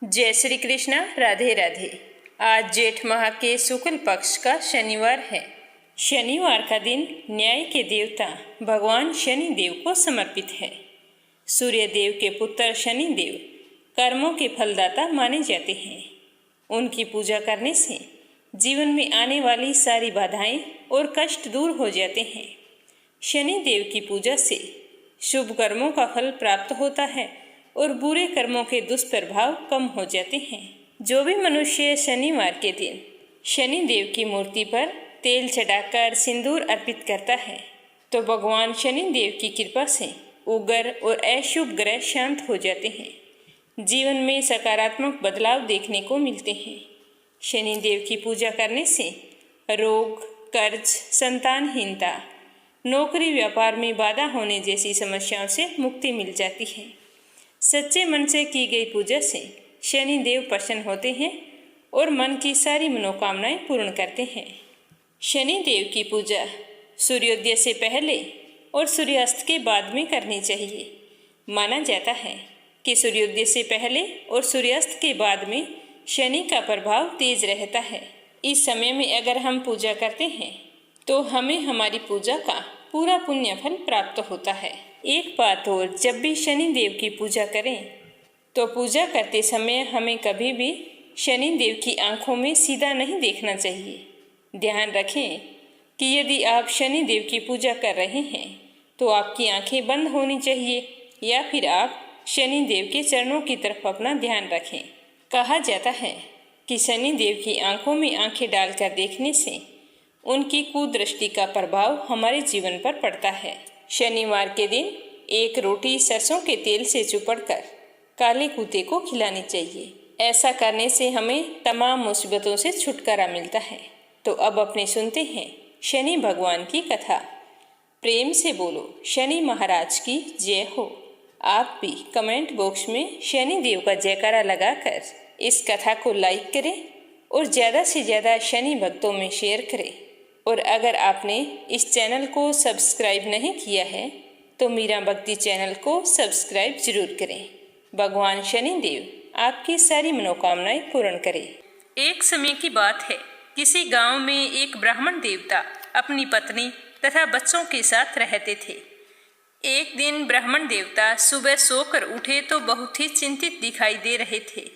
जय श्री कृष्णा। राधे राधे। आज जेठ माह के शुक्ल पक्ष का शनिवार है। शनिवार का दिन न्याय के देवता भगवान शनि देव को समर्पित है। सूर्य देव के पुत्र शनि देव कर्मों के फलदाता माने जाते हैं। उनकी पूजा करने से जीवन में आने वाली सारी बाधाएं और कष्ट दूर हो जाते हैं। शनि देव की पूजा से शुभ कर्मों का फल प्राप्त होता है और बुरे कर्मों के दुष्प्रभाव कम हो जाते हैं। जो भी मनुष्य शनिवार के दिन शनि देव की मूर्ति पर तेल चढ़ाकर सिंदूर अर्पित करता है तो भगवान शनि देव की कृपा से उग्र और अशुभ ग्रह शांत हो जाते हैं। जीवन में सकारात्मक बदलाव देखने को मिलते हैं। शनि देव की पूजा करने से रोग, कर्ज, संतानहीनता, नौकरी व्यापार में बाधा होने जैसी समस्याओं से मुक्ति मिल जाती है। सच्चे मन से की गई पूजा से शनि देव प्रसन्न होते हैं और मन की सारी मनोकामनाएं पूर्ण करते हैं। शनि देव की पूजा सूर्योदय से पहले और सूर्यास्त के बाद में करनी चाहिए। माना जाता है कि सूर्योदय से पहले और सूर्यास्त के बाद में शनि का प्रभाव तेज रहता है। इस समय में अगर हम पूजा करते हैं तो हमें हमारी पूजा का पूरा पुण्य फल प्राप्त होता है। एक बात और, जब भी शनि देव की पूजा करें तो पूजा करते समय हमें कभी भी शनि देव की आंखों में सीधा नहीं देखना चाहिए। ध्यान रखें कि यदि आप शनि देव की पूजा कर रहे हैं तो आपकी आंखें बंद होनी चाहिए या फिर आप शनि देव के चरणों की तरफ अपना ध्यान रखें। कहा जाता है कि शनि देव की आंखों में आंखें डालकर देखने से उनकी कुदृष्टि का प्रभाव हमारे जीवन पर पड़ता है। शनिवार के दिन एक रोटी सरसों के तेल से चुपड़कर काले कुत्ते को खिलानी चाहिए। ऐसा करने से हमें तमाम मुसीबतों से छुटकारा मिलता है। तो अब अपने सुनते हैं शनि भगवान की कथा। प्रेम से बोलो शनि महाराज की जय हो। आप भी कमेंट बॉक्स में शनि देव का जयकारा लगाकर इस कथा को लाइक करें और ज़्यादा से ज़्यादा शनि भक्तों में शेयर करें। और अगर आपने इस चैनल को सब्सक्राइब नहीं किया है तो मीरा भक्ति चैनल को सब्सक्राइब जरूर करें। भगवान शनि देव आपकी सारी मनोकामनाएं पूर्ण करें। एक समय की बात है, किसी गांव में एक ब्राह्मण देवता अपनी पत्नी तथा बच्चों के साथ रहते थे। एक दिन ब्राह्मण देवता सुबह सोकर उठे तो बहुत ही चिंतित दिखाई दे रहे थे।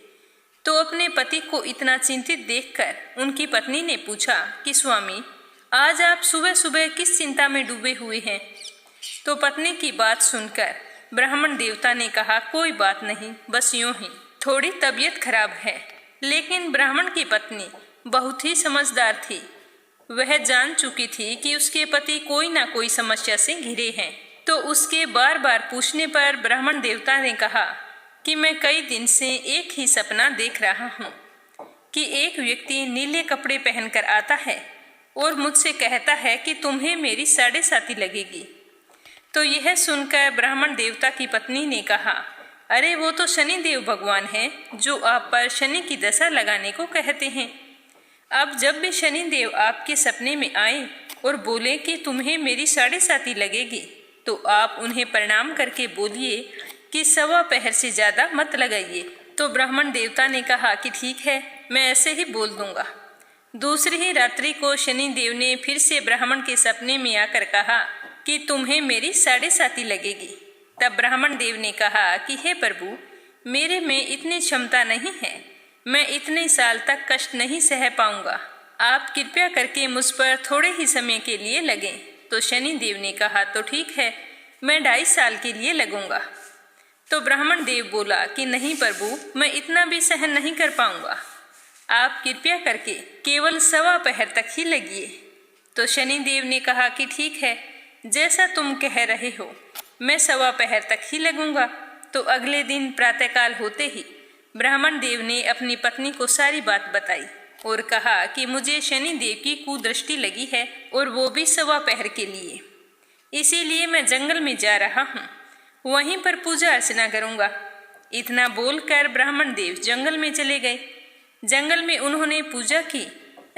तो अपने पति को इतना चिंतित देखकर उनकी पत्नी ने पूछा कि स्वामी, आज आप सुबह सुबह किस चिंता में डूबे हुए हैं? तो पत्नी की बात सुनकर ब्राह्मण देवता ने कहा, कोई बात नहीं, बस यूं ही थोड़ी तबीयत खराब है। लेकिन ब्राह्मण की पत्नी बहुत ही समझदार थी। वह जान चुकी थी कि उसके पति कोई ना कोई समस्या से घिरे हैं। तो उसके बार बार पूछने पर ब्राह्मण देवता ने कहा कि मैं कई दिन से एक ही सपना देख रहा हूँ कि एक व्यक्ति नीले कपड़े पहनकर आता है और मुझसे कहता है कि तुम्हें मेरी साढ़े साती लगेगी। तो यह सुनकर ब्राह्मण देवता की पत्नी ने कहा, अरे वो तो शनि देव भगवान हैं जो आप पर शनि की दशा लगाने को कहते हैं। अब जब भी शनि देव आपके सपने में आए और बोले कि तुम्हें मेरी साढ़े साती लगेगी तो आप उन्हें प्रणाम करके बोलिए कि 1.25 पहर से ज़्यादा मत लगाइए। तो ब्राह्मण देवता ने कहा कि ठीक है, मैं ऐसे ही बोल दूंगा। दूसरी ही रात्रि को शनि देव ने फिर से ब्राह्मण के सपने में आकर कहा कि तुम्हें मेरी साढ़े साती लगेगी। तब ब्राह्मण देव ने कहा कि हे प्रभु, मेरे में इतनी क्षमता नहीं है, मैं इतने साल तक कष्ट नहीं सह पाऊंगा। आप कृपया करके मुझ पर थोड़े ही समय के लिए लगें। तो शनि देव ने कहा, तो ठीक है, मैं 2.5 साल के लिए लगूंगा। तो ब्राह्मण देव बोला कि नहीं प्रभु, मैं इतना भी सहन नहीं कर पाऊंगा, आप कृपया करके केवल 1.25 पहर तक ही लगिए। तो शनि देव ने कहा कि ठीक है, जैसा तुम कह रहे हो, मैं 1.25 पहर तक ही लगूंगा। तो अगले दिन प्रातःकाल होते ही ब्राह्मण देव ने अपनी पत्नी को सारी बात बताई और कहा कि मुझे शनि देव की कुदृष्टि लगी है और वो भी 1.25 पहर के लिए। इसीलिए मैं जंगल में जा रहा हूँ, वहीं पर पूजा अर्चना करूँगा। इतना बोलकर ब्राह्मण देव जंगल में चले गए। जंगल में उन्होंने पूजा की।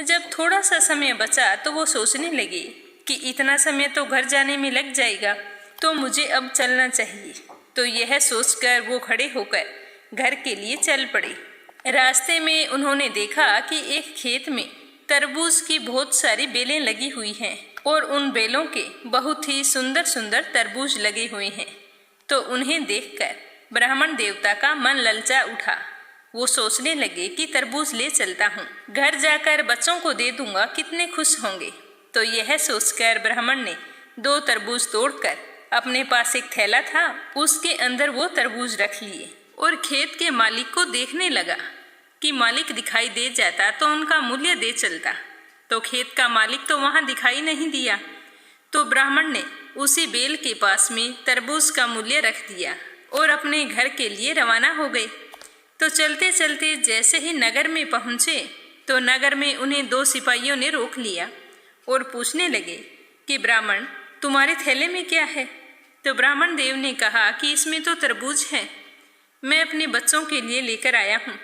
जब थोड़ा सा समय बचा तो वो सोचने लगे कि इतना समय तो घर जाने में लग जाएगा, तो मुझे अब चलना चाहिए। तो यह सोचकर वो खड़े होकर घर के लिए चल पड़े। रास्ते में उन्होंने देखा कि एक खेत में तरबूज की बहुत सारी बेलें लगी हुई हैं और उन बेलों के बहुत ही सुंदर सुंदर तरबूज लगे हुए हैं। तो उन्हें देखकर ब्राह्मण देवता का मन ललचा उठा। वो सोचने लगे कि तरबूज ले चलता हूँ, घर जाकर बच्चों को दे दूंगा, कितने खुश होंगे। तो यह सोचकर ब्राह्मण ने 2 तरबूज तोड़कर अपने पास एक थैला था, उसके अंदर वो तरबूज रख लिए और खेत के मालिक को देखने लगा कि मालिक दिखाई दे जाता तो उनका मूल्य दे चलता। तो खेत का मालिक तो वहां दिखाई नहीं दिया। तो ब्राह्मण ने उसी बेल के पास में तरबूज का मूल्य रख दिया और अपने घर के लिए रवाना हो गए। तो चलते चलते जैसे ही नगर में पहुंचे तो नगर में उन्हें 2 सिपाहियों ने रोक लिया और पूछने लगे कि ब्राह्मण, तुम्हारे थैले में क्या है? तो ब्राह्मण देव ने कहा कि इसमें तो तरबूज है, मैं अपने बच्चों के लिए लेकर आया हूँ।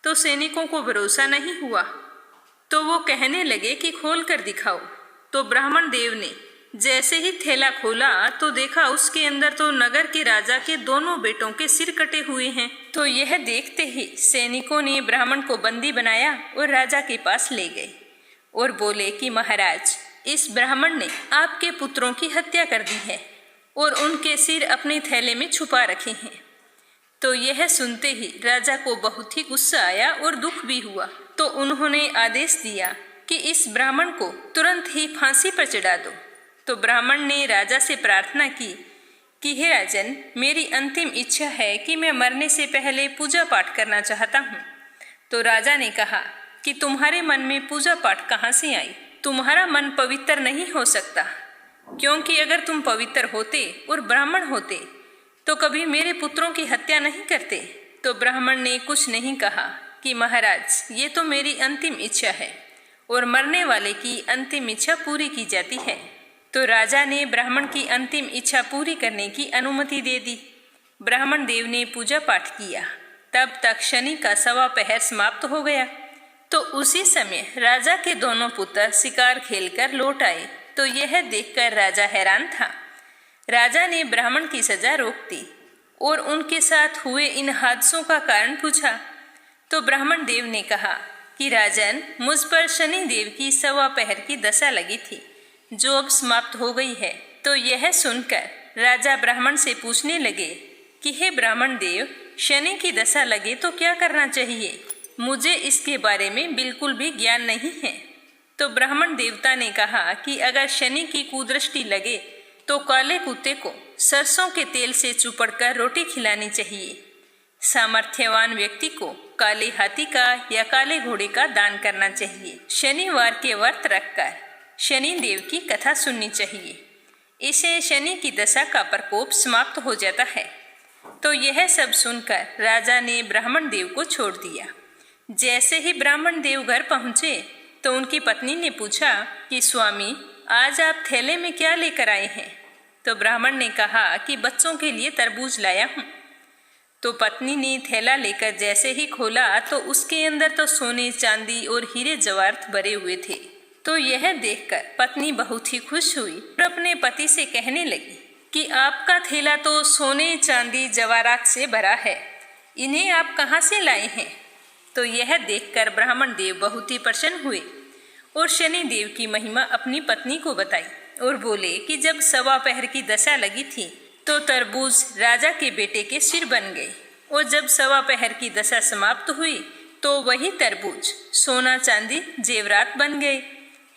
तो सैनिकों को भरोसा नहीं हुआ, तो वो कहने लगे कि खोल कर दिखाओ। तो ब्राह्मण देव ने जैसे ही थैला खोला तो देखा उसके अंदर तो नगर के राजा के दोनों बेटों के सिर कटे हुए हैं। तो यह देखते ही सैनिकों ने ब्राह्मण को बंदी बनाया और राजा के पास ले गए और बोले कि महाराज, इस ब्राह्मण ने आपके पुत्रों की हत्या कर दी है और उनके सिर अपने थैले में छुपा रखे हैं। तो यह सुनते ही राजा को बहुत ही गुस्सा आया और दुख भी हुआ। तो उन्होंने आदेश दिया कि इस ब्राह्मण को तुरंत ही फांसी पर चढ़ा दो। तो ब्राह्मण ने राजा से प्रार्थना की कि हे राजन, मेरी अंतिम इच्छा है कि मैं मरने से पहले पूजा पाठ करना चाहता हूँ। तो राजा ने कहा कि तुम्हारे मन में पूजा पाठ कहाँ से आई? तुम्हारा मन पवित्र नहीं हो सकता, क्योंकि अगर तुम पवित्र होते और ब्राह्मण होते तो कभी मेरे पुत्रों की हत्या नहीं करते। तो ब्राह्मण ने कुछ नहीं कहा कि महाराज, ये तो मेरी अंतिम इच्छा है और मरने वाले की अंतिम इच्छा पूरी की जाती है। तो राजा ने ब्राह्मण की अंतिम इच्छा पूरी करने की अनुमति दे दी। ब्राह्मण देव ने पूजा पाठ किया। तब तक शनि का 1.25 पहर समाप्त हो गया। तो उसी समय राजा के दोनों पुत्र शिकार खेलकर लौट आए। तो यह देखकर राजा हैरान था। राजा ने ब्राह्मण की सजा रोक दी और उनके साथ हुए इन हादसों का कारण पूछा। तो ब्राह्मण देव ने कहा कि राजन, मुझ पर शनि देव की 1.25 पहर की दशा लगी थी, जो अब समाप्त हो गई है। तो यह सुनकर राजा ब्राह्मण से पूछने लगे कि हे ब्राह्मण देव, शनि की दशा लगे तो क्या करना चाहिए? मुझे इसके बारे में बिल्कुल भी ज्ञान नहीं है। तो ब्राह्मण देवता ने कहा कि अगर शनि की कुदृष्टि लगे तो काले कुत्ते को सरसों के तेल से चुपड़कर रोटी खिलानी चाहिए। सामर्थ्यवान व्यक्ति को काले हाथी का या काले घोड़े का दान करना चाहिए। शनिवार के व्रत रखकर शनि देव की कथा सुननी चाहिए। इसे शनि की दशा का प्रकोप समाप्त हो जाता है। तो यह सब सुनकर राजा ने ब्राह्मण देव को छोड़ दिया। जैसे ही ब्राह्मण देव घर पहुंचे तो उनकी पत्नी ने पूछा कि स्वामी, आज आप थैले में क्या लेकर आए हैं? तो ब्राह्मण ने कहा कि बच्चों के लिए तरबूज लाया हूँ। तो पत्नी ने थैला लेकर जैसे ही खोला तो उसके अंदर तो सोने, चांदी और हीरे जवाहरात भरे हुए थे। तो यह देखकर पत्नी बहुत ही खुश हुई और अपने पति से कहने लगी कि आपका थैला तो सोने, चांदी, जवाहरात से भरा है, इन्हें आप कहाँ से लाए हैं? तो यह देखकर ब्राह्मण देव बहुत ही प्रसन्न हुए और शनि देव की महिमा अपनी पत्नी को बताई और बोले कि जब 1.25 पहर की दशा लगी थी तो तरबूज राजा के बेटे के सिर बन गए और जब 1.25 पहर की दशा समाप्त हुई तो वही तरबूज सोना, चांदी, जेवरात बन गए।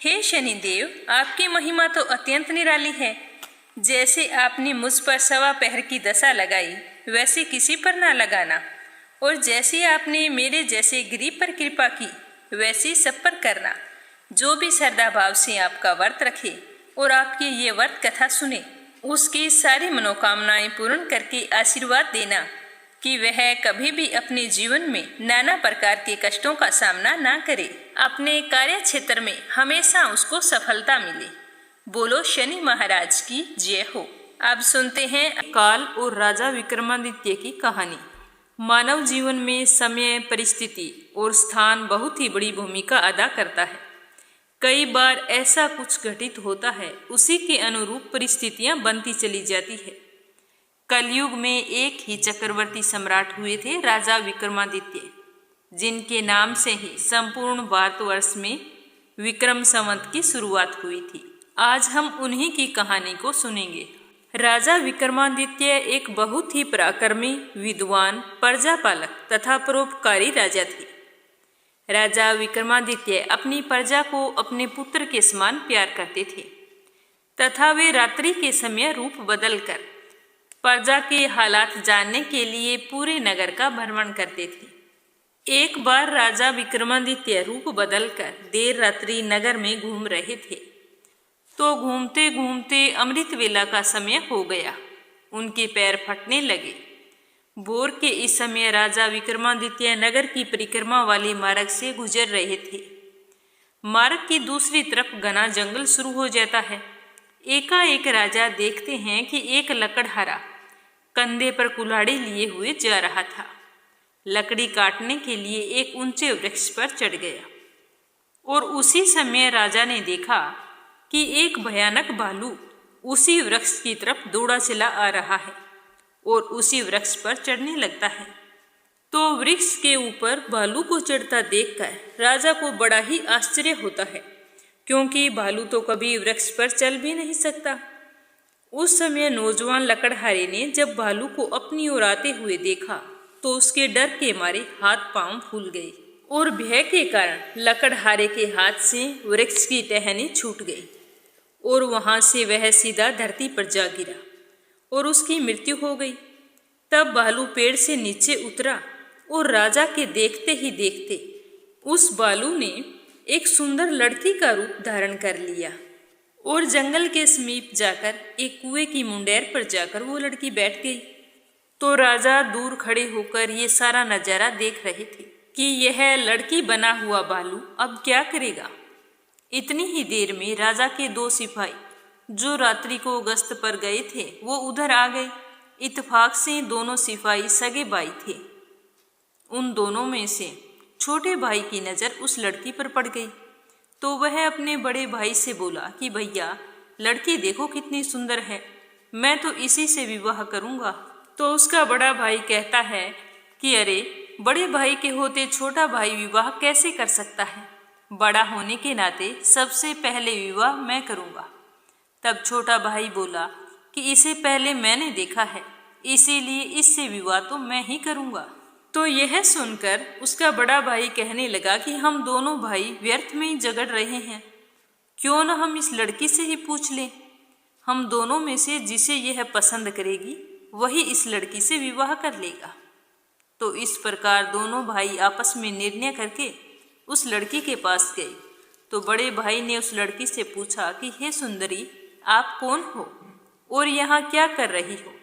हे शनि देव, आपकी महिमा तो अत्यंत निराली है। जैसे आपने मुझ पर 1.25 पहर की दशा लगाई वैसे किसी पर ना लगाना, और जैसे आपने मेरे जैसे गरीब पर कृपा की वैसी सब पर करना। जो भी श्रद्धा भाव से आपका व्रत रखे और आपकी ये व्रत कथा सुने, उसकी सारी मनोकामनाएं पूर्ण करके आशीर्वाद देना कि वह कभी भी अपने जीवन में नाना प्रकार के कष्टों का सामना ना करे। अपने कार्य क्षेत्र में हमेशा उसको सफलता मिले। बोलो शनि महाराज की जय हो। अब सुनते हैं काल और राजा विक्रमादित्य की कहानी। मानव जीवन में समय, परिस्थिति और स्थान बहुत ही बड़ी भूमिका अदा करता है। कई बार ऐसा कुछ घटित होता है, उसी के अनुरूप परिस्थितियां बनती चली जाती है। कलयुग में एक ही चक्रवर्ती सम्राट हुए थे, राजा विक्रमादित्य। जिनके नाम से ही संपूर्ण भारतवर्ष में विक्रम संवत की शुरुआत हुई थी। आज हम उन्हीं की कहानी को सुनेंगे। राजा विक्रमादित्य एक बहुत ही पराक्रमी, विद्वान, प्रजापालक तथा परोपकारी राजा थे। राजा विक्रमादित्य अपनी प्रजा को अपने पुत्र के समान प्यार करते थे तथा वे रात्रि के समय रूप बदलकर प्रजा के हालात जानने के लिए पूरे नगर का भ्रमण करते थे। एक बार राजा विक्रमादित्य रूप बदलकर देर रात्रि नगर में घूम रहे थे तो घूमते घूमते अमृत वेला का समय हो गया। उनके पैर फटने लगे। भोर के इस समय राजा विक्रमादित्य नगर की परिक्रमा वाले मार्ग से गुजर रहे थे। मार्ग की दूसरी तरफ घना जंगल शुरू हो जाता है। एकाएक राजा देखते हैं कि एक लकड़हारा कंधे पर कुल्हाड़ी लिए हुए जा रहा था। लकड़ी काटने के लिए एक ऊंचे वृक्ष पर चढ़ गया और उसी समय राजा ने देखा कि एक भयानक भालू उसी वृक्ष की तरफ दौड़ा चला आ रहा है और उसी वृक्ष पर चढ़ने लगता है। तो वृक्ष के ऊपर भालू को चढ़ता देखकर राजा को बड़ा ही आश्चर्य होता है, क्योंकि भालू तो कभी वृक्ष पर चल भी नहीं सकता। उस समय नौजवान लकड़हारे ने जब भालू को अपनी ओर आते हुए देखा तो उसके डर के मारे हाथ पांव फूल गए और भय के कारण लकड़हारे के हाथ से वृक्ष की टहनी छूट गई और वहां से वह सीधा धरती पर जा गिरा और उसकी मृत्यु हो गई। तब भालू पेड़ से नीचे उतरा और राजा के देखते ही देखते उस भालू ने एक सुंदर लड़की का रूप धारण कर लिया और जंगल के समीप जाकर एक कुएं की मुंडेर पर जाकर वो लड़की बैठ गई। तो राजा दूर खड़े होकर ये सारा नजारा देख रहे थे कि यह लड़की बना हुआ भालू अब क्या करेगा। इतनी ही देर में राजा के 2 सिपाही जो रात्रि को गश्त पर गए थे वो उधर आ गए। इत्तेफाक से दोनों सिपाही सगे भाई थे। उन दोनों में से छोटे भाई की नज़र उस लड़की पर पड़ गई तो वह अपने बड़े भाई से बोला कि भैया, लड़की देखो कितनी सुंदर है, मैं तो इसी से विवाह करूँगा। तो उसका बड़ा भाई कहता है कि अरे, बड़े भाई के होते छोटा भाई विवाह कैसे कर सकता है, बड़ा होने के नाते सबसे पहले विवाह मैं करूँगा। तब छोटा भाई बोला कि इसे पहले मैंने देखा है, इसीलिए इससे विवाह तो मैं ही करूँगा। तो यह सुनकर उसका बड़ा भाई कहने लगा कि हम दोनों भाई व्यर्थ में ही झगड़ रहे हैं, क्यों न हम इस लड़की से ही पूछ लें। हम दोनों में से जिसे यह पसंद करेगी वही इस लड़की से विवाह कर लेगा। तो इस प्रकार दोनों भाई आपस में निर्णय करके उस लड़की के पास गए। तो बड़े भाई ने उस लड़की से पूछा कि हे सुंदरी, आप कौन हो और यहाँ क्या कर रही हो।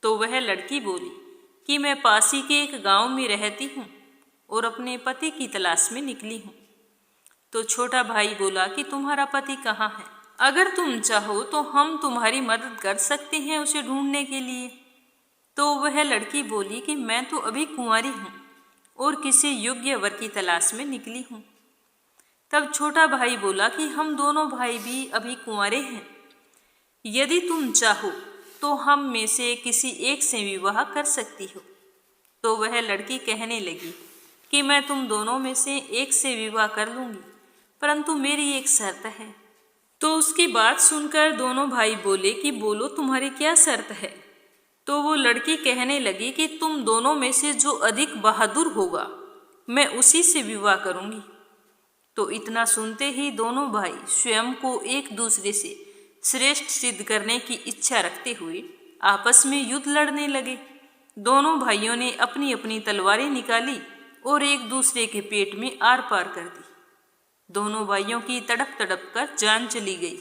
तो वह लड़की बोली कि मैं पास ही के एक गांव में रहती हूँ और अपने पति की तलाश में निकली हूँ। तो छोटा भाई बोला कि तुम्हारा पति कहाँ है, अगर तुम चाहो तो हम तुम्हारी मदद कर सकते हैं उसे ढूंढने के लिए। तो वह लड़की बोली कि मैं तो अभी कुंवारी हूँ और किसी योग्य वर की तलाश में निकली हूँ। तब छोटा भाई बोला कि हम दोनों भाई भी अभी कुंवारे हैं, यदि तुम चाहो तो हम में से किसी एक से विवाह कर सकती हो। तो वह लड़की कहने लगी कि मैं तुम दोनों में से एक से विवाह कर लूँगी, परंतु मेरी एक शर्त है। तो उसकी बात सुनकर दोनों भाई बोले कि बोलो, तुम्हारी क्या शर्त है। तो वो लड़की कहने लगी कि तुम दोनों में से जो अधिक बहादुर होगा मैं उसी से विवाह करूँगी। तो इतना सुनते ही दोनों भाई स्वयं को एक दूसरे से श्रेष्ठ सिद्ध करने की इच्छा रखते हुए आपस में युद्ध लड़ने लगे। दोनों भाइयों ने अपनी अपनी तलवारें निकाली और एक दूसरे के पेट में आर पार कर दी। दोनों भाइयों की तड़प तड़प कर जान चली गई।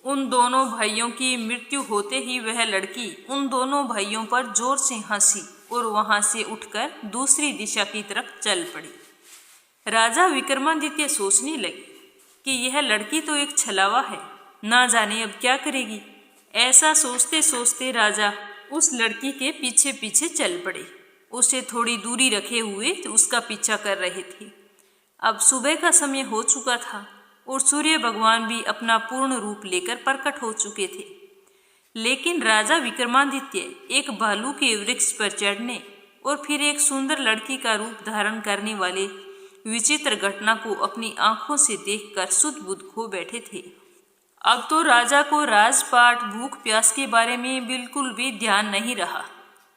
उन दोनों भाइयों की मृत्यु होते ही वह लड़की उन दोनों भाइयों पर जोर से हंसी और वहां से उठकर दूसरी दिशा की तरफ चल पड़ी। राजा विक्रमादित्य सोचने लगे कि यह लड़की तो एक छलावा है, ना जाने अब क्या करेगी। ऐसा सोचते सोचते राजा उस लड़की के पीछे पीछे चल पड़े। उसे थोड़ी दूरी रखे हुए उसका पीछा कर रहे थे। अब सुबह का समय हो चुका था और सूर्य भगवान भी अपना पूर्ण रूप लेकर प्रकट हो चुके थे। लेकिन राजा विक्रमादित्य एक भालू के वृक्ष पर चढ़ने और फिर एक सुंदर लड़की का रूप धारण करने वाले विचित्र घटना को अपनी आंखों से देखकर सुध बुध खो बैठे थे। अब तो राजा को राजपाट, भूख प्यास के बारे में बिल्कुल भी ध्यान नहीं रहा।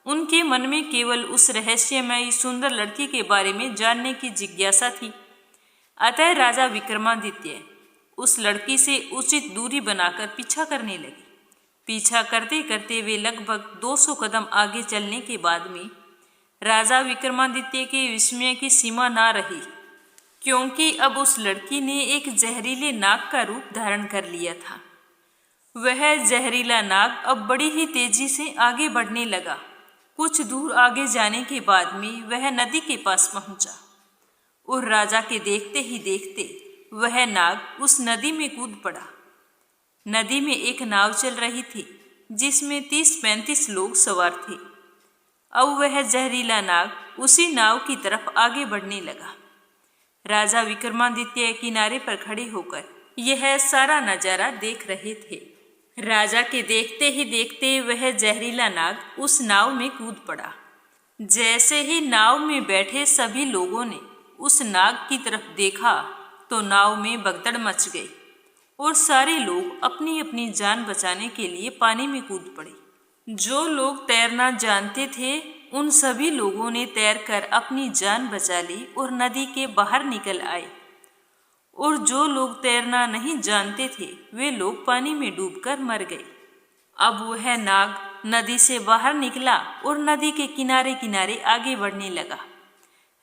उनके मन में केवल उस रहस्यमयी सुंदर लड़की के बारे में जानने की जिज्ञासा थी। अतः राजा विक्रमादित्य उस लड़की से उचित दूरी बनाकर पीछा करने लगे। पीछा करते करते वे लगभग 200 कदम आगे चलने के बाद में राजा विक्रमादित्य के विस्मय की सीमा ना रही, क्योंकि अब उस लड़की ने एक जहरीले नाग का रूप धारण कर लिया था। वह जहरीला नाग अब बड़ी ही तेजी से आगे बढ़ने लगा। कुछ दूर आगे जाने के बाद में वह नदी के पास पहुंचा और राजा के देखते ही देखते वह नाग उस नदी में कूद पड़ा। नदी में एक नाव चल रही थी जिसमें 30-35 लोग सवार थे। अब वह जहरीला नाग उसी नाव की तरफ आगे बढ़ने लगा। राजा विक्रमादित्य किनारे पर खड़े होकर यह सारा नजारा देख रहे थे। राजा के देखते ही देखते वह जहरीला नाग उस नाव में कूद पड़ा। जैसे ही नाव में बैठे सभी लोगों ने उस नाग की तरफ देखा तो नाव में भगदड़ मच गई और सारे लोग अपनी अपनी जान बचाने के लिए पानी में कूद पड़े। जो लोग तैरना जानते थे उन सभी लोगों ने तैरकर अपनी जान बचा ली और नदी के बाहर निकल आए, और जो लोग तैरना नहीं जानते थे वे लोग पानी में डूबकर मर गए। अब वह नाग नदी से बाहर निकला और नदी के किनारे किनारे आगे बढ़ने लगा।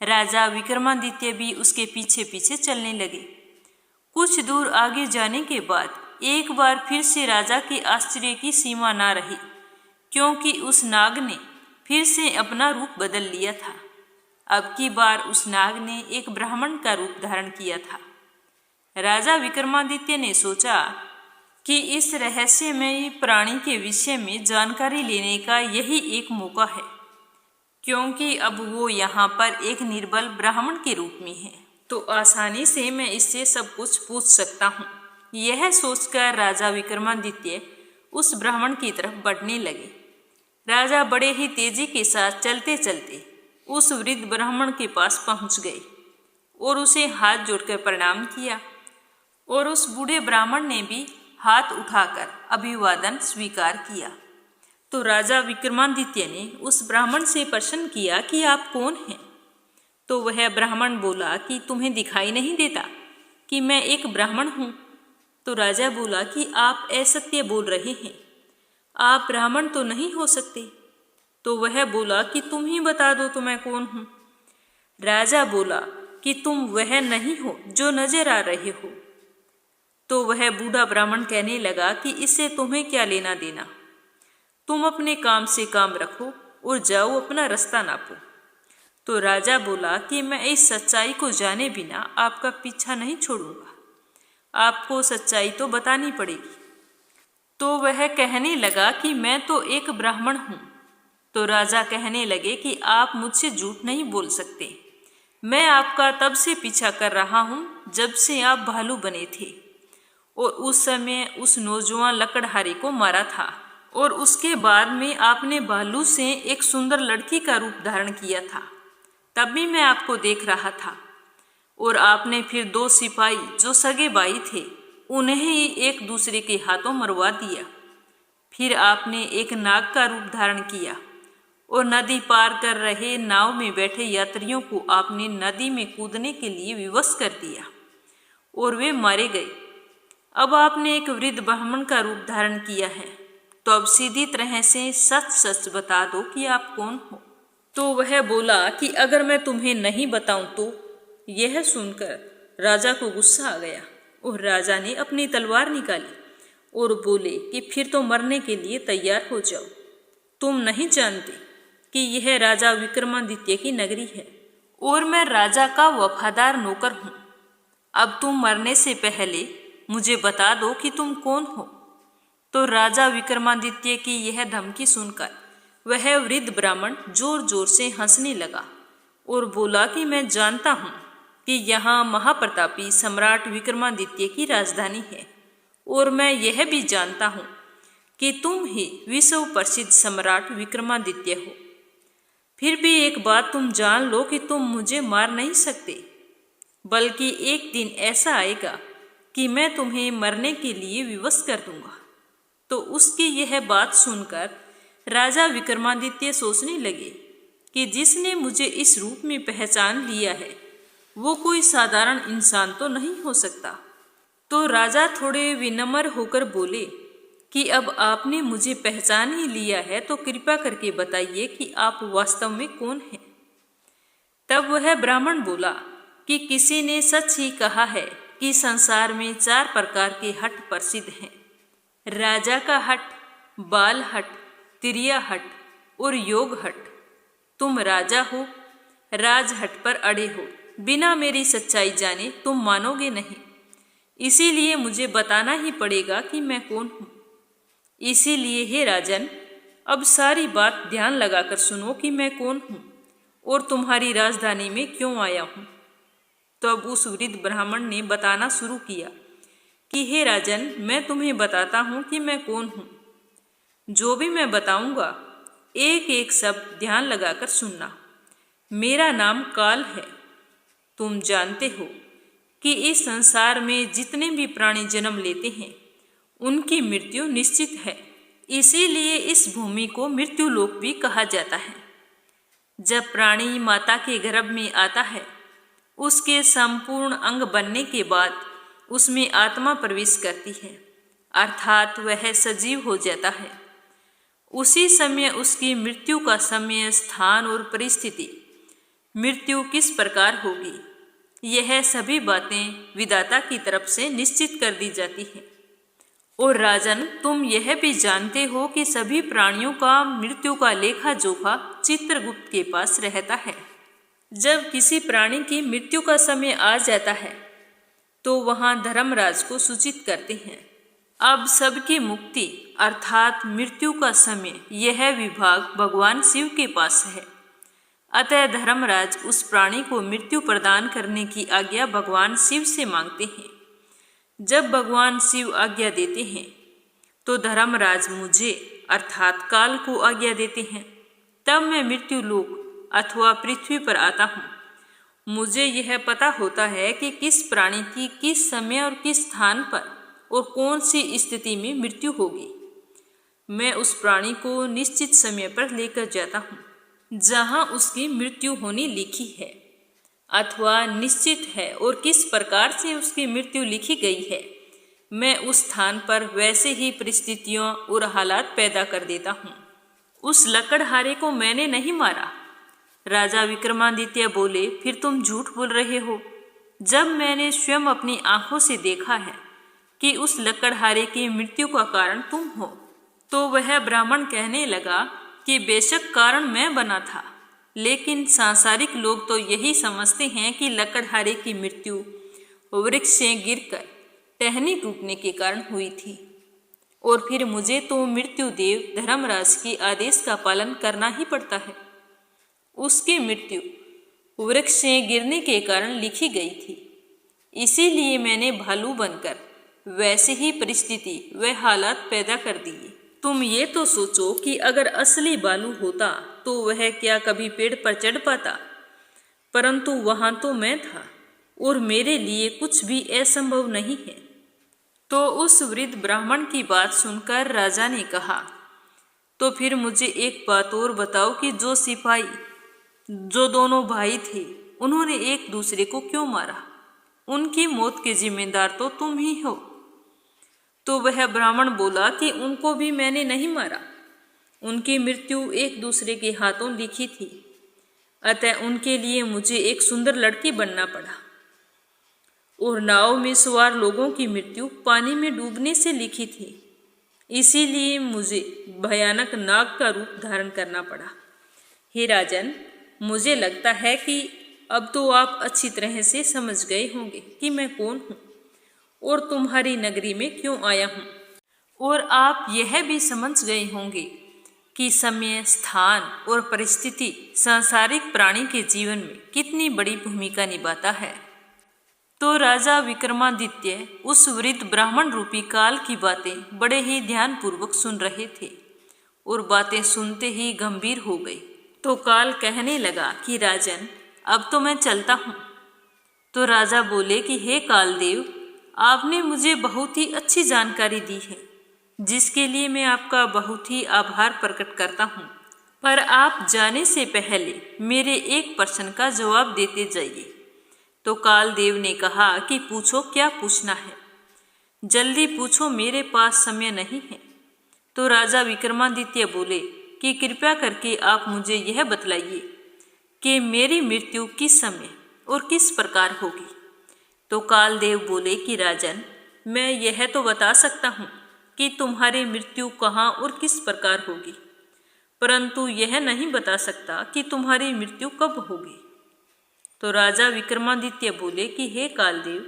राजा विक्रमादित्य भी उसके पीछे पीछे चलने लगे। कुछ दूर आगे जाने के बाद एक बार फिर से राजा के आश्चर्य की सीमा ना रही, क्योंकि उस नाग ने फिर से अपना रूप बदल लिया था। अब की बार उस नाग ने एक ब्राह्मण का रूप धारण किया था। राजा विक्रमादित्य ने सोचा कि इस रहस्यमयी प्राणी के विषय में जानकारी लेने का यही एक मौका है, क्योंकि अब वो यहाँ पर एक निर्बल ब्राह्मण के रूप में है, तो आसानी से मैं इससे सब कुछ पूछ सकता हूँ। यह सोचकर राजा विक्रमादित्य उस ब्राह्मण की तरफ बढ़ने लगे। राजा बड़े ही तेजी के साथ चलते चलते उस वृद्ध ब्राह्मण के पास पहुंच गए और उसे हाथ जोड़कर प्रणाम किया, और उस बूढ़े ब्राह्मण ने भी हाथ उठाकर अभिवादन स्वीकार किया। तो राजा विक्रमादित्य ने उस ब्राह्मण से प्रश्न किया कि आप कौन हैं? तो वह ब्राह्मण बोला कि तुम्हें दिखाई नहीं देता कि मैं एक ब्राह्मण हूँ। तो राजा बोला कि आप असत्य बोल रहे हैं, आप ब्राह्मण तो नहीं हो सकते। तो वह बोला कि तुम ही बता दो तो मैं कौन हूँ। राजा बोला कि तुम वह नहीं हो जो नजर आ रहे हो। तो वह बूढ़ा ब्राह्मण कहने लगा कि इससे तुम्हें क्या लेना देना, तुम अपने काम से काम रखो और जाओ अपना रास्ता नापो। तो राजा बोला कि मैं इस सच्चाई को जाने बिना आपका पीछा नहीं छोड़ूंगा, आपको सच्चाई तो बतानी पड़ेगी। तो वह कहने लगा कि मैं तो एक ब्राह्मण हूँ। तो राजा कहने लगे कि आप मुझसे झूठ नहीं बोल सकते, मैं आपका तब से पीछा कर रहा हूँ जब से आप भालू बने थे, और उस समय उस नौजवान लकड़हारे को मारा था, और उसके बाद में आपने भालू से एक सुंदर लड़की का रूप धारण किया था, तब भी मैं आपको देख रहा था। और आपने फिर 2 सिपाही जो सगे भाई थे उन्हें ही एक दूसरे के हाथों मरवा दिया। फिर आपने एक नाग का रूप धारण किया और नदी पार कर रहे नाव में बैठे यात्रियों को आपने नदी में कूदने के लिए विवश कर दिया और वे मारे गए। अब आपने एक वृद्ध ब्राह्मण का रूप धारण किया है, तो अब सीधी तरह से सच सच बता दो कि आप कौन हो। तो वह बोला कि अगर मैं तुम्हें नहीं बताऊं तो। यह सुनकर राजा को गुस्सा आ गया और राजा ने अपनी तलवार निकाली और बोले कि फिर तो मरने के लिए तैयार हो जाओ। तुम नहीं जानते कि यह राजा विक्रमादित्य की नगरी है और मैं राजा का वफादार नौकर हूँ। अब तुम मरने से पहले मुझे बता दो कि तुम कौन हो। तो राजा विक्रमादित्य की यह धमकी सुनकर वह वृद्ध ब्राह्मण जोर जोर से हंसने लगा और बोला कि मैं जानता हूँ कि यहाँ महाप्रतापी सम्राट विक्रमादित्य की राजधानी है, और मैं यह भी जानता हूँ कि तुम ही विश्व प्रसिद्ध सम्राट विक्रमादित्य हो। फिर भी एक बात तुम जान लो कि तुम मुझे मार नहीं सकते, बल्कि एक दिन ऐसा आएगा कि मैं तुम्हें मरने के लिए विवश कर दूंगा। तो उसकी यह बात सुनकर राजा विक्रमादित्य सोचने लगे कि जिसने मुझे इस रूप में पहचान लिया है वो कोई साधारण इंसान तो नहीं हो सकता। तो राजा थोड़े विनम्र होकर बोले कि अब आपने मुझे पहचान ही लिया है तो कृपा करके बताइए कि आप वास्तव में कौन हैं। तब वह ब्राह्मण बोला कि किसी ने सच ही कहा है कि संसार में 4 प्रकार के हट प्रसिद्ध हैं। राजा का हट, बाल हट, तिरिया हट और योग हट। तुम राजा हो, राज हट पर अड़े हो। बिना मेरी सच्चाई जाने तुम मानोगे नहीं, इसीलिए मुझे बताना ही पड़ेगा कि मैं कौन हूँ। इसीलिए हे राजन, अब सारी बात ध्यान लगाकर सुनो कि मैं कौन हूँ और तुम्हारी राजधानी में क्यों आया हूँ। तो अब उस वृद्ध ब्राह्मण ने बताना शुरू किया कि हे राजन, मैं तुम्हें बताता हूँ कि मैं कौन हूँ। जो भी मैं बताऊँगा एक एक शब्द ध्यान लगाकर सुनना। मेरा नाम काल है। तुम जानते हो कि इस संसार में जितने भी प्राणी जन्म लेते हैं उनकी मृत्यु निश्चित है। इसीलिए इस भूमि को मृत्यु लोक भी कहा जाता है। जब प्राणी माता के गर्भ में आता है, उसके संपूर्ण अंग बनने के बाद उसमें आत्मा प्रवेश करती है, अर्थात वह सजीव हो जाता है। उसी समय उसकी मृत्यु का समय, स्थान और परिस्थिति, मृत्यु किस प्रकार होगी, यह सभी बातें विधाता की तरफ से निश्चित कर दी जाती हैं। और राजन, तुम यह भी जानते हो कि सभी प्राणियों का मृत्यु का लेखा जोखा चित्रगुप्त के पास रहता है। जब किसी प्राणी की मृत्यु का समय आ जाता है तो वहाँ धर्मराज को सूचित करते हैं। अब सबकी मुक्ति अर्थात मृत्यु का समय, यह विभाग भगवान शिव के पास है। अतः धर्मराज उस प्राणी को मृत्यु प्रदान करने की आज्ञा भगवान शिव से मांगते हैं। जब भगवान शिव आज्ञा देते हैं तो धर्मराज मुझे अर्थात काल को आज्ञा देते हैं। तब मैं मृत्यु लोक अथवा पृथ्वी पर आता हूँ। मुझे यह पता होता है कि किस प्राणी की किस समय और किस स्थान पर और कौन सी स्थिति में मृत्यु होगी। मैं उस प्राणी को निश्चित समय पर लेकर जाता हूँ जहाँ उसकी मृत्यु होनी लिखी है अथवा निश्चित है, और किस प्रकार से उसकी मृत्यु लिखी गई है मैं उस स्थान पर वैसे ही परिस्थितियों और हालात पैदा कर देता हूँ। उस लकड़हारे को मैंने नहीं मारा। राजा विक्रमादित्य बोले, फिर तुम झूठ बोल रहे हो। जब मैंने स्वयं अपनी आंखों से देखा है कि उस लकड़हारे की मृत्यु का कारण तुम हो। तो वह ब्राह्मण कहने लगा कि बेशक कारण मैं बना था, लेकिन सांसारिक लोग तो यही समझते हैं कि लकड़हारे की मृत्यु वृक्ष से गिरकर टहनी टूटने के कारण हुई थी, और फिर मुझे तो मृत्यु देव धर्मराज के आदेश का पालन करना ही पड़ता है। उसकी मृत्यु वृक्ष से गिरने के कारण लिखी गई थी, इसीलिए मैंने भालू बनकर वैसे ही परिस्थिति व हालात पैदा कर दिए। तुम ये तो सोचो कि अगर असली भालू होता तो वह क्या कभी पेड़ पर चढ़ पाता, परंतु वहां तो मैं था और मेरे लिए कुछ भी असंभव नहीं है। तो उस वृद्ध ब्राह्मण की बात सुनकर राजा ने कहा, तो फिर मुझे एक बात और बताओ कि जो सिपाही, जो दोनों भाई थे, उन्होंने एक दूसरे को क्यों मारा? उनकी मौत के जिम्मेदार तो तुम ही हो। तो वह ब्राह्मण बोला कि उनको भी मैंने नहीं मारा। उनकी मृत्यु एक दूसरे के हाथों लिखी थी, अतः उनके लिए मुझे एक सुंदर लड़की बनना पड़ा। और नाव में सवार लोगों की मृत्यु पानी में डूबने से लिखी थी, इसीलिए मुझे भयानक नाग का रूप धारण करना पड़ा। हे राजन, मुझे लगता है कि अब तो आप अच्छी तरह से समझ गए होंगे कि मैं कौन हूँ और तुम्हारी नगरी में क्यों आया हूँ, और आप यह भी समझ गए होंगे कि समय, स्थान और परिस्थिति सांसारिक प्राणी के जीवन में कितनी बड़ी भूमिका निभाता है। तो राजा विक्रमादित्य उस वृद्ध ब्राह्मण रूपी काल की बातें बड़े ही ध्यानपूर्वक सुन रहे थे और बातें सुनते ही गंभीर हो गए तो काल कहने लगा कि राजन, अब तो मैं चलता हूँ। तो राजा बोले कि हे कालदेव, आपने मुझे बहुत ही अच्छी जानकारी दी है, जिसके लिए मैं आपका बहुत ही आभार प्रकट करता हूँ। पर आप जाने से पहले मेरे एक प्रश्न का जवाब देते जाइए। तो कालदेव ने कहा कि पूछो, क्या पूछना है? जल्दी पूछो, मेरे पास समय नहीं है। तो राजा विक्रमादित्य बोले कि कृपया करके आप मुझे यह बतलाइए कि मेरी मृत्यु किस समय और किस प्रकार होगी। तो कालदेव बोले कि राजन, मैं यह तो बता सकता हूँ कि तुम्हारी मृत्यु कहाँ और किस प्रकार होगी, परंतु यह नहीं बता सकता कि तुम्हारी मृत्यु कब होगी। तो राजा विक्रमादित्य बोले कि हे कालदेव,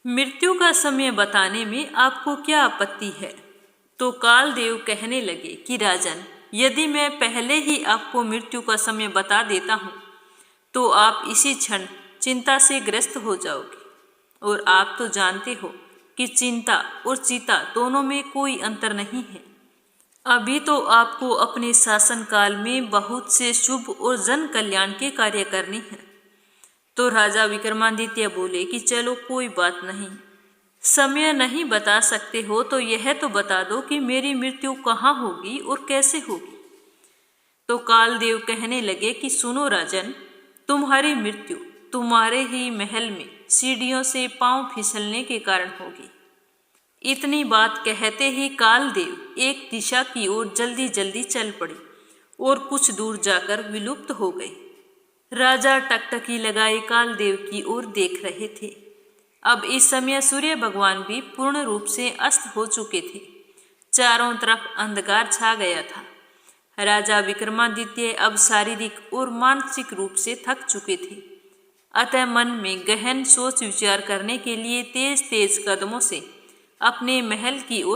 मृत्यु का समय बताने में आपको क्या आपत्ति है? तो कालदेव कहने लगे कि राजन, यदि मैं पहले ही आपको मृत्यु का समय बता देता हूँ तो आप इसी क्षण चिंता से ग्रस्त हो जाओगे, और आप तो जानते हो कि चिंता और चिता दोनों में कोई अंतर नहीं है। अभी तो आपको अपने शासन काल में बहुत से शुभ और जन कल्याण के कार्य करने हैं। तो राजा विक्रमादित्य बोले कि चलो कोई बात नहीं, समय नहीं बता सकते हो तो यह तो बता दो कि मेरी मृत्यु कहाँ होगी और कैसे होगी। तो कालदेव कहने लगे कि सुनो राजन, तुम्हारी मृत्यु तुम्हारे ही महल में सीढ़ियों से पांव फिसलने के कारण होगी। इतनी बात कहते ही कालदेव एक दिशा की ओर जल्दी जल्दी चल पड़े और कुछ दूर जाकर विलुप्त हो गए। राजा टकटकी लगाए कालदेव की ओर देख रहे थे। अब इस समय सूर्य भगवान भी पूर्ण रूप से अस्त हो चुके थे। चारों तरफ अंधकार छा गया था। राजा विक्रमादित्य अब शारीरिक और मानसिक रूप से थक चुके थे, अतः मन में गहन सोच विचार करने के लिए तेज तेज कदमों से अपने महल की ओर